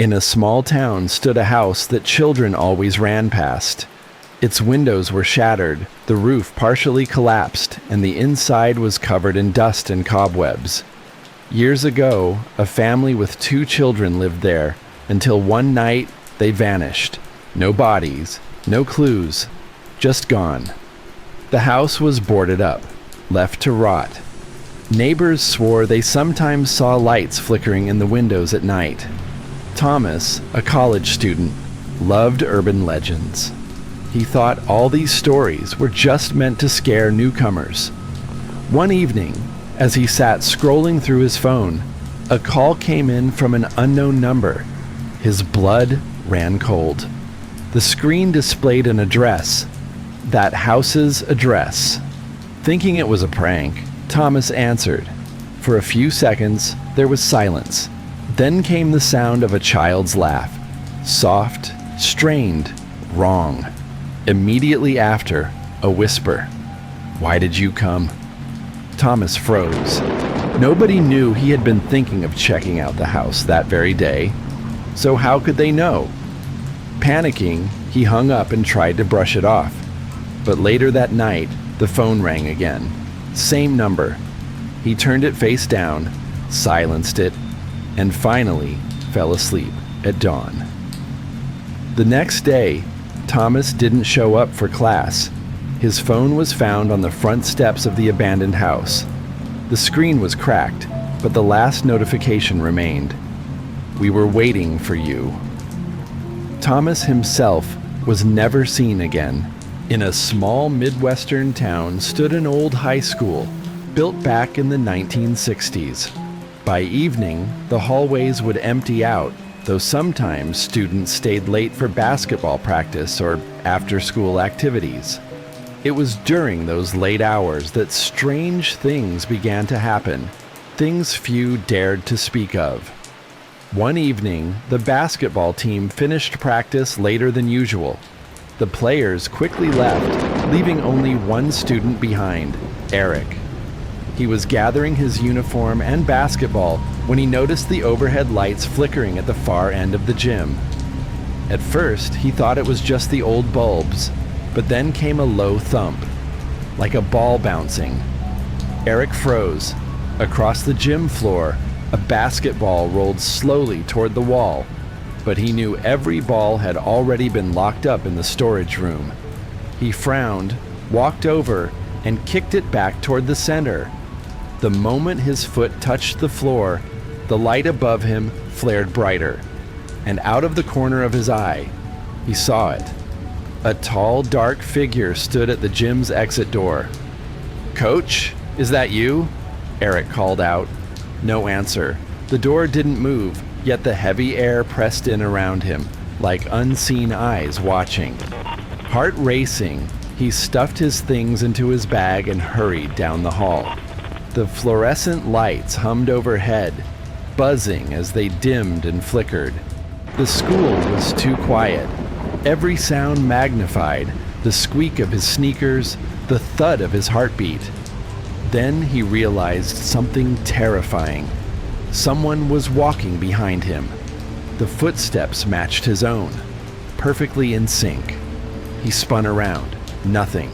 In a small town stood a house that children always ran past. Its windows were shattered, the roof partially collapsed, and the inside was covered in dust and cobwebs. Years ago, a family with 2 children lived there, until one night they vanished. No bodies, no clues, just gone. The house was boarded up, left to rot. Neighbors swore they sometimes saw lights flickering in the windows at night. Thomas, a college student, loved urban legends. He thought all these stories were just meant to scare newcomers. One evening, as he sat scrolling through his phone, a call came in from an unknown number. His blood ran cold. The screen displayed an address, that house's address. Thinking it was a prank, Thomas answered. For a few seconds, there was silence. Then came the sound of a child's laugh. Soft, strained, wrong. Immediately after, a whisper. "Why did you come?" Thomas froze. Nobody knew he had been thinking of checking out the house that very day. So how could they know? Panicking, he hung up and tried to brush it off. But later that night, the phone rang again. Same number. He turned it face down, silenced it, and finally fell asleep at dawn. The next day, Thomas didn't show up for class. His phone was found on the front steps of the abandoned house. The screen was cracked, but the last notification remained. "We were waiting for you." Thomas himself was never seen again. In a small Midwestern town stood an old high school, built back in the 1960s. By evening, the hallways would empty out, though sometimes students stayed late for basketball practice or after-school activities. It was during those late hours that strange things began to happen, things few dared to speak of. One evening, the basketball team finished practice later than usual. The players quickly left, leaving only one student behind, Eric. He was gathering his uniform and basketball when he noticed the overhead lights flickering at the far end of the gym. At first, he thought it was just the old bulbs, but then came a low thump, like a ball bouncing. Eric froze. Across the gym floor, a basketball rolled slowly toward the wall, but he knew every ball had already been locked up in the storage room. He frowned, walked over, and kicked it back toward the center. The moment his foot touched the floor, the light above him flared brighter, and out of the corner of his eye, he saw it. A tall, dark figure stood at the gym's exit door. "Coach, is that you?" Eric called out. No answer. The door didn't move, yet the heavy air pressed in around him, like unseen eyes watching. Heart racing, he stuffed his things into his bag and hurried down the hall. The fluorescent lights hummed overhead, buzzing as they dimmed and flickered. The school was too quiet. Every sound magnified, the squeak of his sneakers, the thud of his heartbeat. Then he realized something terrifying. Someone was walking behind him. The footsteps matched his own, perfectly in sync. He spun around. Nothing.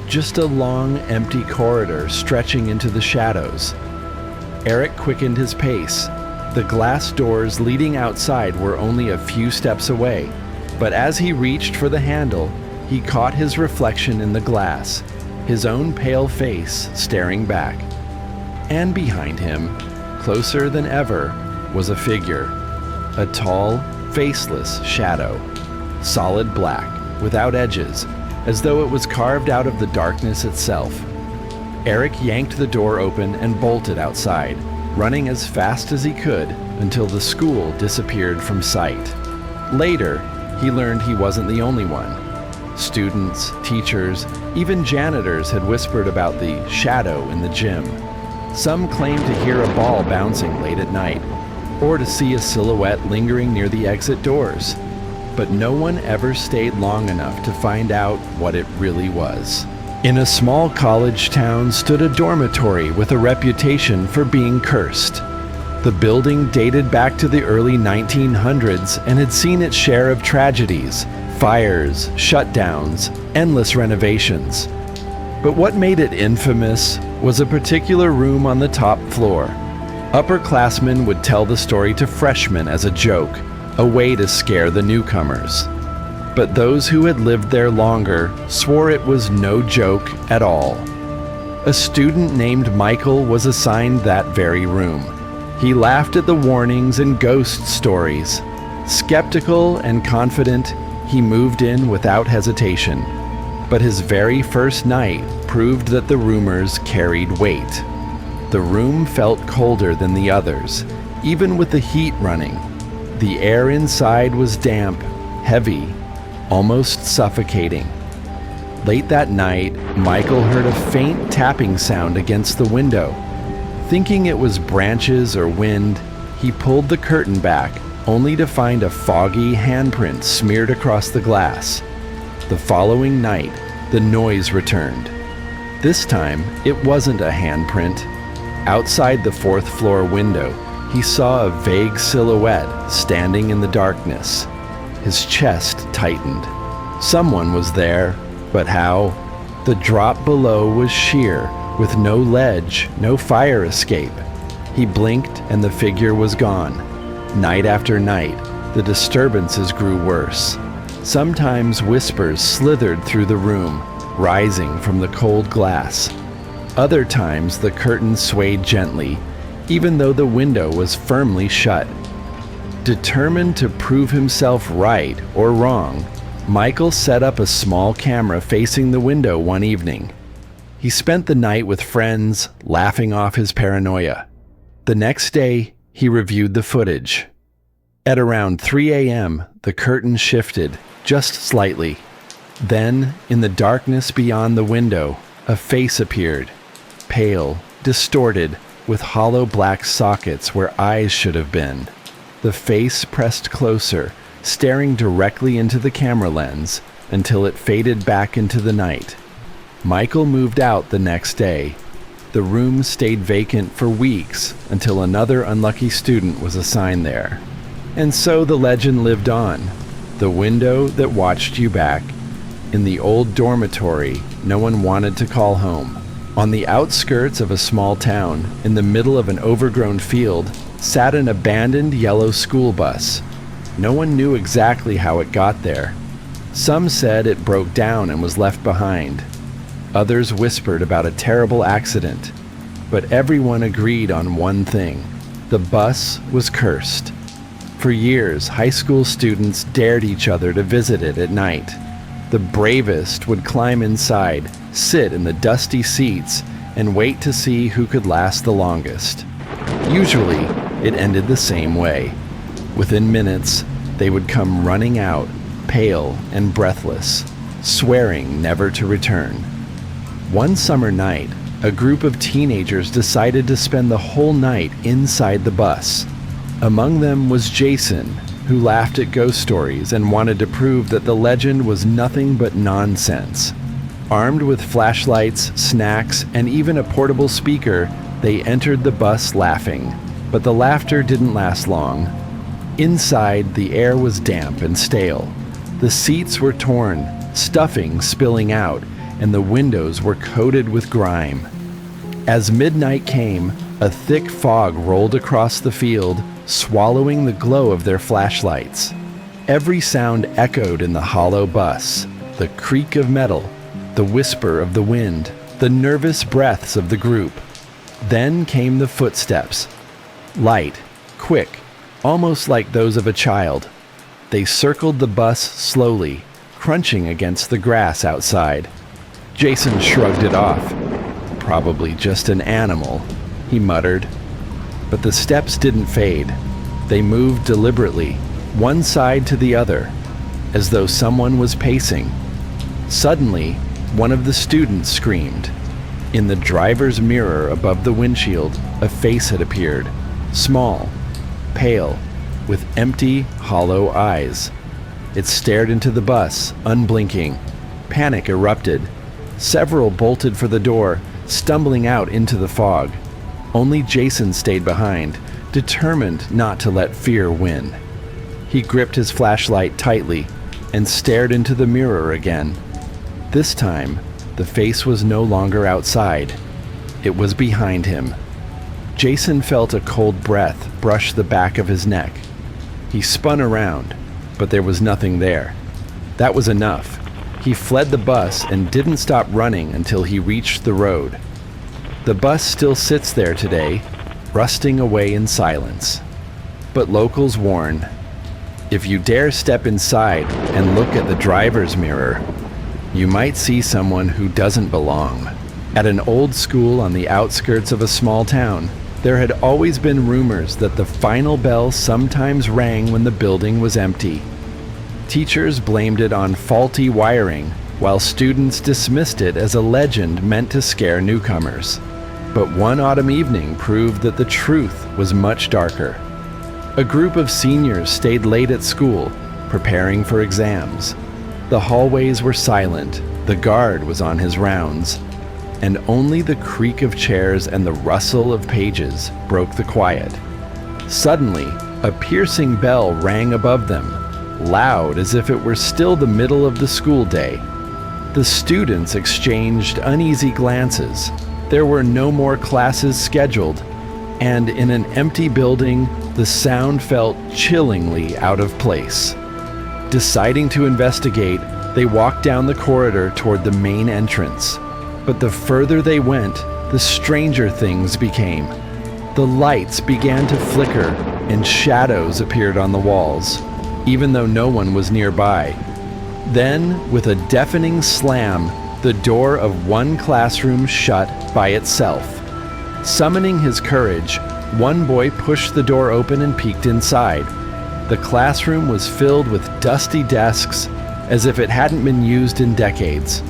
Just a long, empty corridor stretching into the shadows. Eric quickened his pace. The glass doors leading outside were only a few steps away, but as he reached for the handle, he caught his reflection in the glass, his own pale face staring back. And behind him, closer than ever, was a figure. A tall, faceless shadow. Solid black, without edges, as though it was carved out of the darkness itself. Eric yanked the door open and bolted outside, running as fast as he could until the school disappeared from sight. Later, he learned he wasn't the only one. Students, teachers, even janitors had whispered about the shadow in the gym. Some claimed to hear a ball bouncing late at night, or to see a silhouette lingering near the exit doors. But no one ever stayed long enough to find out what it really was. In a small college town stood a dormitory with a reputation for being cursed. The building dated back to the early 1900s and had seen its share of tragedies, fires, shutdowns, endless renovations. But what made it infamous was a particular room on the top floor. Upperclassmen would tell the story to freshmen as a joke, a way to scare the newcomers. But those who had lived there longer swore it was no joke at all. A student named Michael was assigned that very room. He laughed at the warnings and ghost stories. Skeptical and confident, he moved in without hesitation. But his very first night proved that the rumors carried weight. The room felt colder than the others, even with the heat running. The air inside was damp, heavy, almost suffocating. Late that night, Michael heard a faint tapping sound against the window. Thinking it was branches or wind, he pulled the curtain back, only to find a foggy handprint smeared across the glass. The following night, the noise returned. This time, it wasn't a handprint. Outside the fourth floor window, he saw a vague silhouette standing in the darkness. His chest tightened. Someone was there, but how? The drop below was sheer, with no ledge, no fire escape. He blinked and the figure was gone. Night after night, the disturbances grew worse. Sometimes whispers slithered through the room, rising from the cold glass. Other times the curtains swayed gently, even though the window was firmly shut. Determined to prove himself right or wrong, Michael set up a small camera facing the window one evening. He spent the night with friends, laughing off his paranoia. The next day, he reviewed the footage. At around 3 a.m., the curtain shifted, just slightly. Then, in the darkness beyond the window, a face appeared. Pale, distorted, with hollow black sockets where eyes should have been. The face pressed closer, staring directly into the camera lens, until it faded back into the night. Michael moved out the next day. The room stayed vacant for weeks until another unlucky student was assigned there. And so the legend lived on. The window that watched you back. In the old dormitory no one wanted to call home. On the outskirts of a small town, in the middle of an overgrown field, sat an abandoned yellow school bus. No one knew exactly how it got there. Some said it broke down and was left behind. Others whispered about a terrible accident. But everyone agreed on one thing. The bus was cursed. For years, high school students dared each other to visit it at night. The bravest would climb inside, sit in the dusty seats, and wait to see who could last the longest. Usually, it ended the same way. Within minutes, they would come running out, pale and breathless, swearing never to return. One summer night, a group of teenagers decided to spend the whole night inside the bus. Among them was Jason, who laughed at ghost stories and wanted to prove that the legend was nothing but nonsense. Armed with flashlights, snacks, and even a portable speaker, they entered the bus laughing. But the laughter didn't last long. Inside, the air was damp and stale. The seats were torn, stuffing spilling out, and the windows were coated with grime. As midnight came, a thick fog rolled across the field, swallowing the glow of their flashlights. Every sound echoed in the hollow bus, the creak of metal, the whisper of the wind, the nervous breaths of the group. Then came the footsteps. Light, quick, almost like those of a child. They circled the bus slowly, crunching against the grass outside. Jason shrugged it off. Probably just an animal, he muttered. But the steps didn't fade. They moved deliberately, one side to the other, as though someone was pacing. Suddenly, one of the students screamed. In the driver's mirror above the windshield, a face had appeared, small, pale, with empty, hollow eyes. It stared into the bus, unblinking. Panic erupted. Several bolted for the door, stumbling out into the fog. Only Jason stayed behind, determined not to let fear win. He gripped his flashlight tightly and stared into the mirror again. This time, the face was no longer outside. It was behind him. Jason felt a cold breath brush the back of his neck. He spun around, but there was nothing there. That was enough. He fled the bus and didn't stop running until he reached the road. The bus still sits there today, rusting away in silence. But locals warn, if you dare step inside and look at the driver's mirror, you might see someone who doesn't belong. At an old school on the outskirts of a small town, there had always been rumors that the final bell sometimes rang when the building was empty. Teachers blamed it on faulty wiring, while students dismissed it as a legend meant to scare newcomers. But one autumn evening proved that the truth was much darker. A group of seniors stayed late at school, preparing for exams. The hallways were silent, the guard was on his rounds, and only the creak of chairs and the rustle of pages broke the quiet. Suddenly, a piercing bell rang above them, loud as if it were still the middle of the school day. The students exchanged uneasy glances. There were no more classes scheduled, and in an empty building, the sound felt chillingly out of place. Deciding to investigate, they walked down the corridor toward the main entrance. But the further they went, the stranger things became. The lights began to flicker, and shadows appeared on the walls, even though no one was nearby. Then, with a deafening slam, the door of one classroom shut by itself. Summoning his courage, one boy pushed the door open and peeked inside. The classroom was filled with dusty desks, as if it hadn't been used in decades.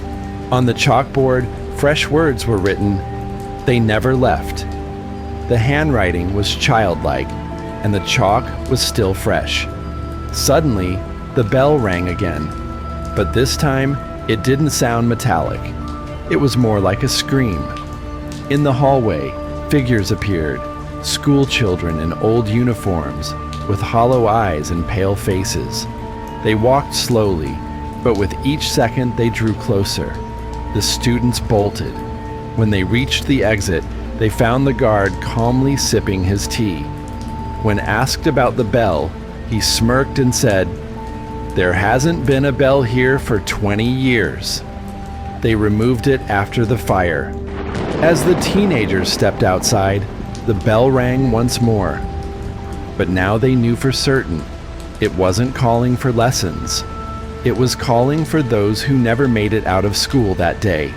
On the chalkboard, fresh words were written, "They never left." The handwriting was childlike, and the chalk was still fresh. Suddenly, the bell rang again, but this time, it didn't sound metallic. It was more like a scream. In the hallway, figures appeared, school children in old uniforms, with hollow eyes and pale faces. They walked slowly, but with each second they drew closer. The students bolted. When they reached the exit, they found the guard calmly sipping his tea. When asked about the bell, he smirked and said, "There hasn't been a bell here for 20 years. They removed it after the fire. As the teenagers stepped outside, the bell rang once more. But now they knew for certain, it wasn't calling for lessons. It was calling for those who never made it out of school that day.